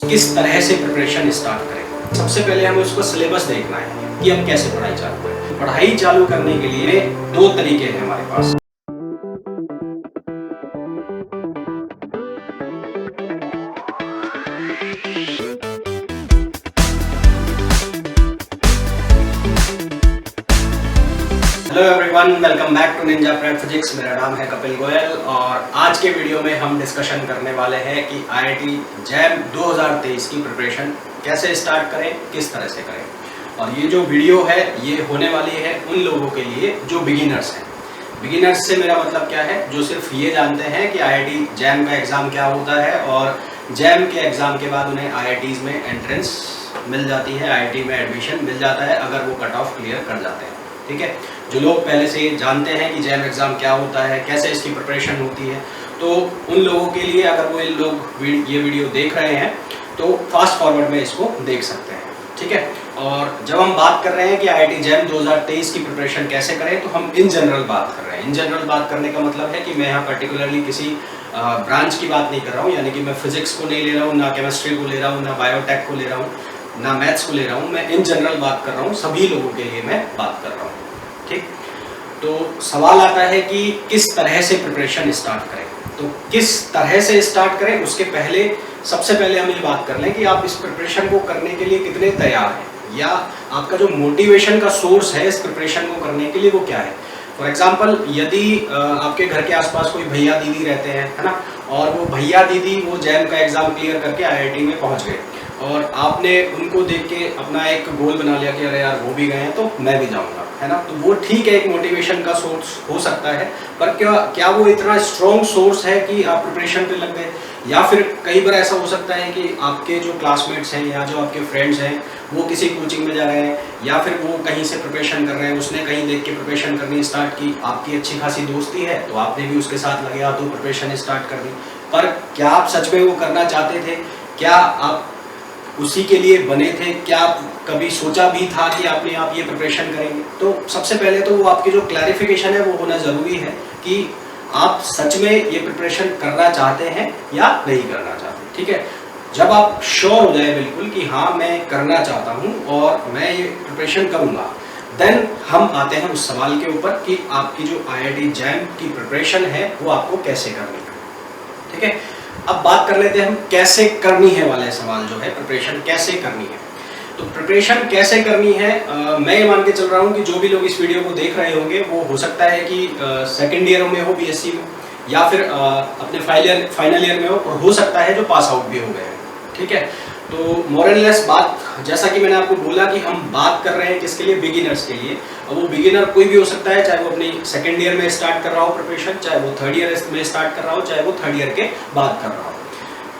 किस तरह से प्रिपरेशन स्टार्ट करें। सबसे पहले हमें उसका सिलेबस देखना है कि हम कैसे पढ़ाई चालू करें। पढ़ाई चालू करने के लिए दो तरीके हैं हमारे पास। Hello everyone, welcome back to Ninja Prep Physics. मेरा नाम है कपिल गोयल और आज के वीडियो में हम डिस्कशन करने वाले हैं कि आईआईटी जैम 2023 की प्रिपरेशन कैसे स्टार्ट करें, किस तरह से करें। और ये जो वीडियो है ये होने वाली है उन लोगों के लिए जो बिगिनर्स हैं। बिगिनर्स से मेरा मतलब क्या है, जो सिर्फ ये जानते हैं कि आईआईटी जैम का एग्ज़ाम क्या होता है और जैम के एग्ज़ाम के बाद उन्हें आईआईटीज़ में एंट्रेंस मिल जाती है, आईआईटी में एडमिशन मिल जाता है अगर वो कट ऑफ क्लियर कर जाते हैं। ठीक है, जो लोग पहले से जानते हैं कि जैम एग्ज़ाम क्या होता है, कैसे इसकी प्रिपरेशन होती है, तो उन लोगों के लिए अगर वो इन लोग ये वीडियो देख रहे हैं तो फास्ट फॉरवर्ड में इसको देख सकते हैं। ठीक है, और जब हम बात कर रहे हैं कि आईआईटी जैम 2023 की प्रिपरेशन कैसे करें, तो हम इन जनरल बात कर रहे हैं। इन जनरल बात करने का मतलब है कि मैं यहाँ पर्टिकुलरली किसी ब्रांच की बात नहीं कर रहा हूँ, यानी कि मैं फिजिक्स को नहीं ले रहा हूँ, ना केमिस्ट्री को ले रहा हूँ, ना बायोटेक को ले रहा हूँ, ना मैथ्स को ले रहा हूँ। मैं इन जनरल बात कर रहा हूँ, सभी लोगों के लिए मैं बात कर रहा हूँ। ठीक, तो सवाल आता है कि किस तरह से प्रिपरेशन स्टार्ट करें। तो किस तरह से स्टार्ट करें उसके पहले सबसे पहले हम ये बात कर लें कि आप इस प्रिपरेशन को करने के लिए कितने तैयार हैं, या आपका जो मोटिवेशन का सोर्स है इस प्रिपरेशन को करने के लिए वो क्या है। फॉर एग्जाम्पल, यदि आपके घर के आसपास कोई भैया दीदी रहते हैं, है ना, और वो भैया दीदी वो जैम का एग्ज़ाम क्लियर करके आईआईटी में पहुंच गए और आपने उनको देख के अपना एक गोल बना लिया कि अरे यार वो भी गए हैं तो मैं भी जाऊंगा, है ना, तो वो ठीक है, एक मोटिवेशन का सोर्स हो सकता है। पर क्या वो इतना स्ट्रॉन्ग सोर्स है कि आप प्रिपरेशन पे लग गए। या फिर कई बार ऐसा हो सकता है कि आपके जो क्लासमेट्स हैं या जो आपके फ्रेंड्स हैं वो किसी कोचिंग में जा रहे हैं, या फिर वो कहीं से प्रिपरेशन कर रहे हैं, उसने कहीं देख के प्रिपरेशन करनी स्टार्ट की, आपकी अच्छी खासी दोस्ती है तो आपने भी उसके साथ लगे हाथों प्रिपरेशन स्टार्ट कर दी। पर क्या आप सच में वो करना चाहते थे? क्या आप उसी के लिए बने थे? क्या कभी सोचा भी था कि आपने आप ये प्रिपरेशन करेंगे? तो सबसे पहले तो वो आपकी जो क्लैरिफिकेशन है वो होना ज़रूरी है कि आप सच में ये प्रिपरेशन करना चाहते हैं या नहीं करना चाहते। ठीक है, जब आप श्योर हो जाए बिल्कुल कि हाँ मैं करना चाहता हूँ और मैं ये प्रिपरेशन करूँगा, देन हम आते हैं उस सवाल के ऊपर कि आपकी जो आईआईटी जैम की प्रिपरेशन है वो आपको कैसे करनी है। ठीक है, अब बात कर लेते हैं हम कैसे करनी है वाले सवाल जो है, प्रिपरेशन कैसे करनी है। तो प्रिपरेशन कैसे करनी है, मैं ये मान के चल रहा हूँ कि जो भी लोग इस वीडियो को देख रहे होंगे वो हो सकता है कि सेकेंड ईयर में हो बीएससी में, या फिर अपने फाइनल ईयर में हो, और हो सकता है जो पास आउट भी हो गए हैं। ठीक है, तो मोर एंड लेस बात, जैसा कि मैंने आपको बोला कि हम बात कर रहे हैं किसके लिए, बिगिनर्स के लिए। अब वो बिगिनर कोई भी हो सकता है, चाहे वो अपनी सेकेंड ईयर में स्टार्ट कर रहा हो प्रिपरेशन, चाहे वो थर्ड ईयर में स्टार्ट कर रहा हो, चाहे वो थर्ड ईयर के बाद कर रहा हो।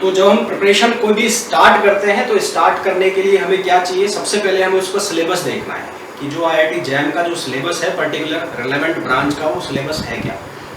तो जब हम प्रिपरेशन कोई भी स्टार्ट करते हैं तो स्टार्ट करने के लिए हमें क्या चाहिए, सबसे पहले हमें उसका सिलेबस देखना है कि जो आईआईटी जैम का जो सिलेबस है पर्टिकुलर रिलेवेंट ब्रांच का, वो सिलेबस है क्या।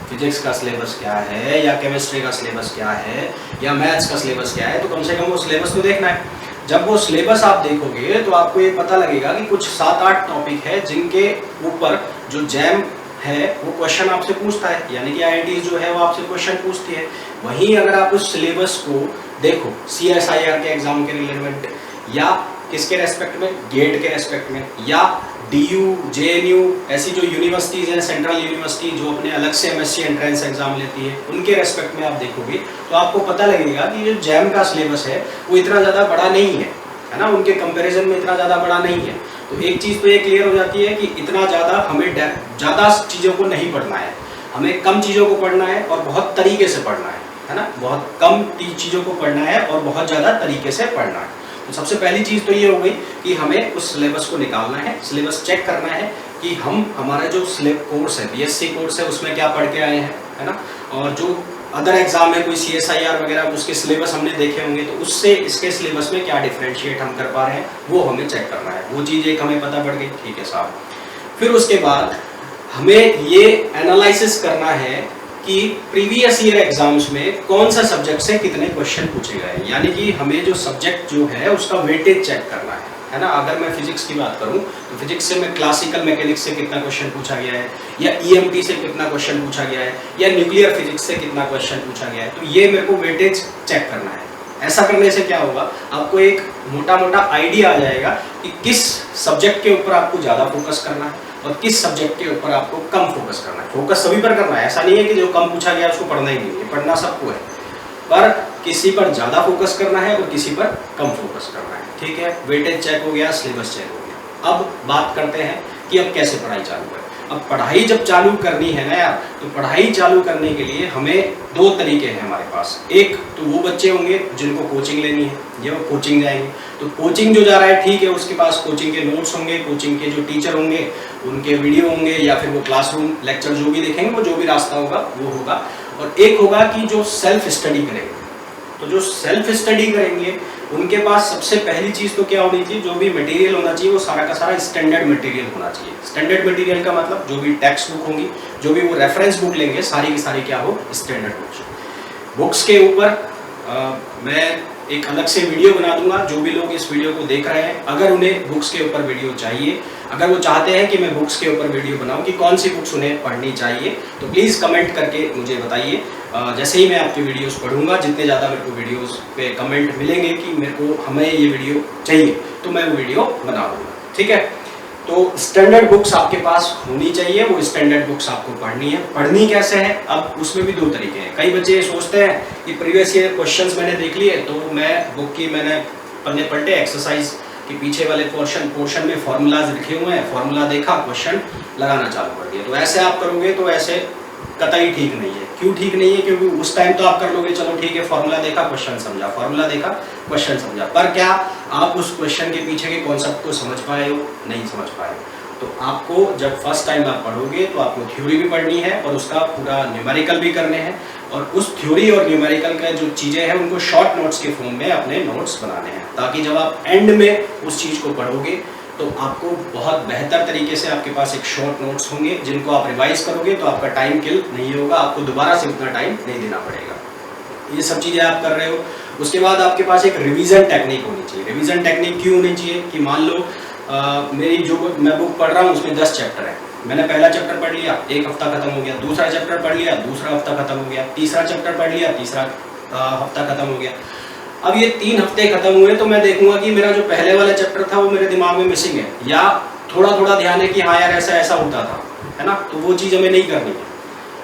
फिजिक्स का सिलेबस क्या है, या केमिस्ट्री का सिलेबस क्या है, या मैथ्स का सिलेबस क्या है, तो कम से कम वो सिलेबस तो देखना है। जब वो सिलेबस आप देखोगे तो आपको ये पता लगेगा कि कुछ 7-8 टॉपिक है जिनके ऊपर जो जैम है वो क्वेश्चन आपसे पूछता है, यानी कि आईआईटी जो है वो आपसे क्वेश्चन पूछती है। वहीं अगर आप उस सिलेबस को देखो सीएसआईआर के एग्जाम के रिलेवेंट, या किसके रेस्पेक्ट में, गेट के रेस्पेक्ट में, या डीयू जेएनयू ऐसी जो यूनिवर्सिटीज़ हैं, सेंट्रल यूनिवर्सिटी जो अपने अलग से एमएससी एंट्रेंस एग्जाम लेती है, उनके रेस्पेक्ट में आप देखोगे तो आपको पता लगेगा कि जो जैम का सिलेबस है वो इतना ज़्यादा बड़ा नहीं है, है ना, उनके कंपैरिजन में इतना ज़्यादा बड़ा नहीं है। तो एक चीज़ तो ये क्लियर हो जाती है कि इतना ज़्यादा हमें ज़्यादा चीज़ों को नहीं पढ़ना है, हमें कम चीज़ों को पढ़ना है और बहुत तरीके से पढ़ना है ना, बहुत कम चीज़ों को पढ़ना है और बहुत ज़्यादा तरीके से पढ़ना है। तो सबसे पहली चीज़ तो ये हो गई कि हमें उस सिलेबस को निकालना है, सिलेबस चेक करना है कि हम हमारा जो कोर्स है, बीएससी कोर्स है, उसमें क्या पढ़ के आए हैं, है ना, और जो अदर एग्जाम है कोई सीएसआईआर वगैरह, उसके सिलेबस हमने देखे होंगे, तो उससे इसके सिलेबस में क्या डिफरेंशिएट हम कर पा रहे हैं वो हमें चेक करना है। वो चीज़ एक हमें पता पड़ गई, ठीक है साहब। फिर उसके बाद हमें ये एनालिसिस करना है कि प्रीवियस ईयर एग्जाम्स में कौन सा सब्जेक्ट से कितने क्वेश्चन पूछे गए, यानी कि हमें जो सब्जेक्ट जो है उसका वेटेज चेक करना है ना। अगर मैं फिजिक्स की बात करूं तो फिजिक्स से मैं क्लासिकल मैकेनिक्स से कितना क्वेश्चन पूछा गया है, या ईएमटी से कितना क्वेश्चन पूछा गया है, या न्यूक्लियर फिजिक्स से कितना क्वेश्चन पूछा गया है, तो ये मेरे को वेटेज चेक करना ऐसा करने से क्या होगा, आपको एक मोटा मोटा आइडिया आ जाएगा कि किस सब्जेक्ट के ऊपर आपको ज़्यादा फोकस करना है और किस सब्जेक्ट के ऊपर आपको कम फोकस करना है। फोकस सभी पर करना है, ऐसा नहीं है कि जो कम पूछा गया उसको पढ़ना ही नहीं है, पढ़ना सबको है, पर किसी पर ज़्यादा फोकस करना है और किसी पर कम फोकस करना है। ठीक है, वेटेज चेक हो गया, सिलेबस चेक हो गया। अब बात करते हैं कि अब कैसे पढ़ाई चालू करें। अब पढ़ाई जब चालू करनी है ना यार, तो पढ़ाई चालू करने के लिए हमें दो तरीके हैं हमारे पास। एक तो वो बच्चे होंगे जिनको कोचिंग लेनी है, ये वो कोचिंग जाएंगे, तो कोचिंग जो जा रहा है ठीक है, उसके पास कोचिंग के नोट्स होंगे, कोचिंग के जो टीचर होंगे उनके वीडियो होंगे, या फिर वो क्लासरूम लेक्चर जो भी देखेंगे वो जो भी रास्ता होगा वो होगा। और एक होगा कि जो सेल्फ स्टडी करेंगे, तो जो सेल्फ स्टडी करेंगे उनके पास सबसे पहली चीज़ तो क्या होनी चाहिए, जो भी मटेरियल होना चाहिए वो सारा का सारा स्टैंडर्ड मटेरियल होना चाहिए। स्टैंडर्ड मटेरियल का मतलब जो भी टेक्स्ट बुक होंगी, जो भी वो रेफरेंस बुक लेंगे, सारी की सारी क्या हो, स्टैंडर्ड बुक्स के ऊपर मैं एक अलग से वीडियो बना दूंगा। जो भी लोग इस वीडियो को देख रहे हैं, अगर उन्हें बुक्स के ऊपर वीडियो चाहिए, अगर वो चाहते हैं कि मैं बुक्स के ऊपर वीडियो बनाऊं कि कौन सी बुक्स उन्हें पढ़नी चाहिए, तो प्लीज़ कमेंट करके मुझे बताइए। जैसे ही मैं आपकी वीडियोस पढ़ूंगा, जितने ज़्यादा मेरे को वीडियोस पे कमेंट मिलेंगे कि मेरे को हमें ये वीडियो चाहिए, तो मैं वो वीडियो बना दूंगा। ठीक है, तो स्टैंडर्ड बुक्स आपके पास होनी चाहिए, वो स्टैंडर्ड बुक्स आपको पढ़नी है। पढ़नी कैसे है, अब उसमें भी दो तरीके हैं। कई बच्चे सोचते हैं कि प्रीवियस ईयर क्वेश्चंस मैंने देख लिए, तो मैं बुक की मैंने पन्ने पलटे, एक्सरसाइज के पीछे वाले पोर्शन में फॉर्मूलाज लिखे हुए हैं, फॉर्मूला देखा, क्वेश्चन लगाना चालू कर दिया। तो ऐसे आप करोगे तो ऐसे कतई ठीक नहीं है। क्यों ठीक नहीं है, क्योंकि उस टाइम तो आप कर लोगे, चलो ठीक है, फॉर्मूला देखा, क्वेश्चन समझा, फॉर्मूला देखा, क्वेश्चन समझा, पर क्या आप उस क्वेश्चन के पीछे के कॉन्सेप्ट को समझ पाए हो, नहीं समझ पाए हो। तो आपको जब फर्स्ट टाइम आप पढ़ोगे तो आपको थ्योरी भी पढ़नी है और उसका पूरा न्यूमेरिकल भी करने हैं, और उस थ्योरी और न्यूमेरिकल का जो चीज़ें हैं उनको शॉर्ट नोट्स के फॉर्म में अपने नोट्स बनाने हैं, ताकि जब आप एंड में उस चीज़ को पढ़ोगे तो आपको बहुत बेहतर तरीके से आपके पास एक शॉर्ट नोट्स होंगे, जिनको आप रिवाइज करोगे तो आपका टाइम किल नहीं होगा, आपको दोबारा से उतना टाइम नहीं देना पड़ेगा। ये सब चीज़ें आप कर रहे हो। उसके बाद आपके पास एक रिवीजन टेक्निक होनी चाहिए। रिवीजन टेक्निक क्यों होनी चाहिए कि मान लो मेरी जो मैं बुक पढ़ रहा हूँ उसमें 10 चैप्टर है, मैंने पहला चैप्टर पढ़ लिया, एक हफ्ता खत्म हो गया, दूसरा चैप्टर पढ़ लिया, दूसरा हफ्ता खत्म हो गया, तीसरा चैप्टर पढ़ लिया, तीसरा हफ्ता खत्म हो गया। अब ये 3 हफ्ते खत्म हुए तो मैं देखूंगा कि मेरा जो पहले वाला चैप्टर था वो मेरे दिमाग में मिसिंग है, या थोड़ा थोड़ा ध्यान है कि हाँ यार ऐसा ऐसा होता था, है ना। तो वो चीज़ हमें नहीं करनी है।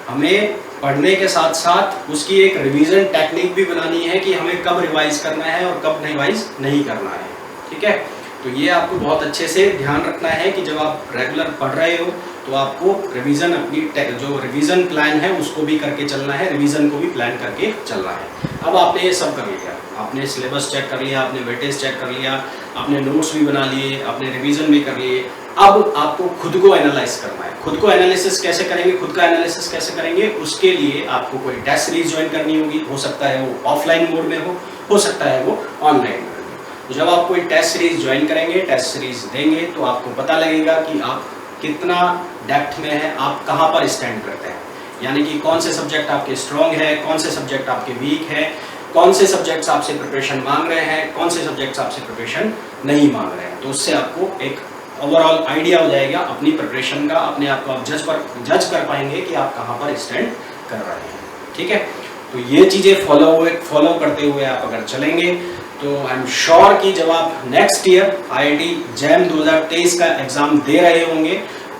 हमें पढ़ने के साथ साथ उसकी एक रिवीजन टेक्निक भी बनानी है कि हमें कब रिवाइज करना है और कब रिवाइज नहीं करना है। ठीक है, तो ये आपको बहुत अच्छे से ध्यान रखना है कि जब आप रेगुलर पढ़ रहे हो तो आपको रिवीजन, अपनी जो रिवीजन प्लान है उसको भी करके चलना है, रिवीजन को भी प्लान करके चलना है। अब आपने ये सब कर लिया, आपने सिलेबस चेक कर लिया, आपने वेटेज चेक कर लिया, आपने नोट्स भी बना लिए, आपने रिवीजन भी कर लिए। अब आपको खुद को एनालाइज करना है। खुद को एनालिसिस कैसे करेंगे, खुद का एनालिसिस कैसे करेंगे, उसके लिए आपको कोई टेस्ट सीरीज ज्वाइन करनी होगी। हो सकता है वो ऑफलाइन मोड में हो सकता है वो ऑनलाइन मोड में। तो जब आप कोई टेस्ट सीरीज ज्वाइन करेंगे, टेस्ट सीरीज देंगे, तो आपको पता लगेगा कि आप कितना डेप्थ में है, आप कहाँ पर स्टैंड करते हैं, यानी कि कौन से सब्जेक्ट आपके स्ट्रॉन्ग है, कौन से सब्जेक्ट आपके वीक है, कौन से सब्जेक्ट्स आपसे प्रिपरेशन मांग रहे हैं, कौन से सब्जेक्ट्स आपसे प्रिपरेशन नहीं मांग रहे हैं। तो उससे आपको एक ओवरऑल आइडिया हो जाएगा अपनी प्रिपरेशन का, अपने आप को आप जज कर पाएंगे कि आप कहाँ पर स्टैंड कर रहे हैं। ठीक है, तो ये चीज़ें फॉलो करते हुए आप अगर चलेंगे तो आई एम श्योर कि जब आप नेक्स्ट ईयर IIT JAM 2023 का एग्ज़ाम दे रहे होंगे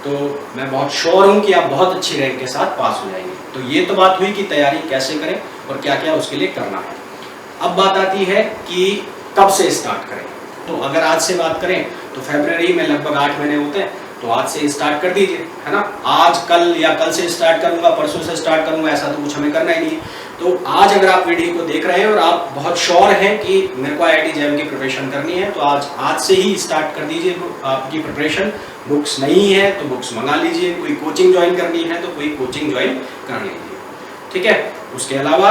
तो मैं बहुत श्योर हूँ कि आप बहुत अच्छी रैंक के साथ पास हो जाएंगे। तो ये तो बात हुई कि तैयारी कैसे करें और क्या क्या उसके लिए करना है। अब बात आती है कि कब से स्टार्ट करें। तो अगर आज से बात करें तो फरवरी में लगभग 8 महीने होते हैं, तो आज से स्टार्ट कर दीजिए, है ना। आज कल या कल से स्टार्ट करूंगा, परसों से स्टार्ट करूंगा, ऐसा तो कुछ हमें करना ही नहीं है। तो आज अगर आप वीडियो को देख रहे हैं और आप बहुत श्योर हैं कि मेरे को IIT JAM की प्रिपरेशन करनी है, तो आज से ही स्टार्ट कर दीजिए आपकी प्रिपरेशन। बुक्स नहीं है तो बुक्स मंगा लीजिए, कोई कोचिंग ज्वाइन करनी है तो कोई कोचिंग ज्वाइन कर लीजिए। ठीक है, उसके अलावा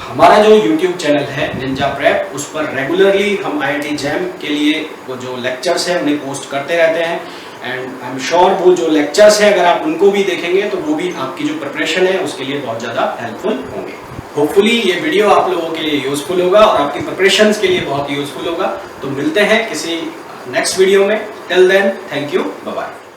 हमारा जो YouTube चैनल है निंजा प्रेप, उस पर रेगुलरली हम IIT JAM के लिए वो जो लेक्चर्स हैं उन्हें पोस्ट करते रहते हैं। एंड आई एम श्योर वो जो लेक्चर्स हैं अगर आप उनको भी देखेंगे तो वो भी आपकी जो प्रिपरेशन है उसके लिए बहुत ज़्यादा हेल्पफुल होंगे। होपफुली ये वीडियो आप लोगों के लिए यूजफुल होगा और आपकी प्रिपरेशन के लिए बहुत यूजफुल होगा। तो मिलते हैं किसी नेक्स्ट वीडियो में। Till then, thank you, bye bye.